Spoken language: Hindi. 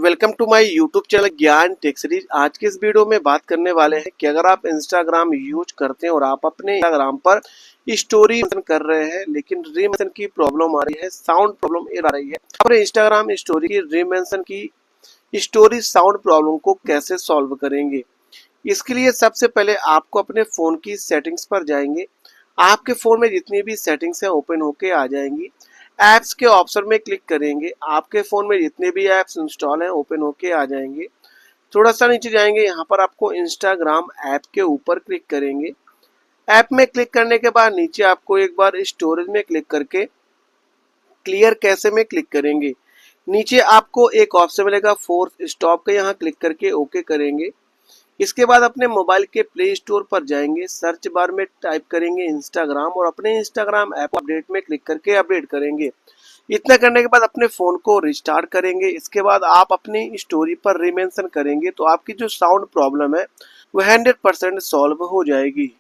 Welcome to my YouTube channel Gyan tech series. आज के इस वीडियो में बात करने वाले हैं कि अगर आप इंस्टाग्राम यूज करते हैं और आप अपने इंस्टाग्राम पर स्टोरी मेंशन कर रहे हैं लेकिन रीमेंशन की प्रॉब्लम आ रही है, साउंड प्रॉब्लम आ रही है, अपने इंस्टाग्राम स्टोरी की रीमेंशन की स्टोरी साउंड प्रॉब्लम को कैसे सॉल्व करेंगे। इसके लिए सबसे पहले आपको अपने फ़ोन की सेटिंग्स पर जाएंगे। आपके फ़ोन में जितनी भी सेटिंग्स हैं ओपन होके आ जाएंगी। ऐप्स के ऑप्शन में क्लिक करेंगे, आपके फ़ोन में जितने भी ऐप्स इंस्टॉल हैं ओपन होके आ जाएंगे। थोड़ा सा नीचे जाएंगे, यहाँ पर आपको इंस्टाग्राम ऐप के ऊपर क्लिक करेंगे। ऐप में क्लिक करने के बाद नीचे आपको एक बार स्टोरेज में क्लिक करके क्लियर कैशे में क्लिक करेंगे। नीचे आपको एक ऑप्शन मिलेगा फोर्स स्टॉप का, यहाँ क्लिक करके ओके करेंगे। इसके बाद अपने मोबाइल के प्ले स्टोर पर जाएंगे, सर्च बार में टाइप करेंगे इंस्टाग्राम और अपने इंस्टाग्राम ऐप अपडेट में क्लिक करके अपडेट करेंगे। इतना करने के बाद अपने फ़ोन को रिस्टार्ट करेंगे। इसके बाद आप अपनी स्टोरी पर रीमेंशन करेंगे तो आपकी जो साउंड प्रॉब्लम है वो 100% सॉल्व हो जाएगी।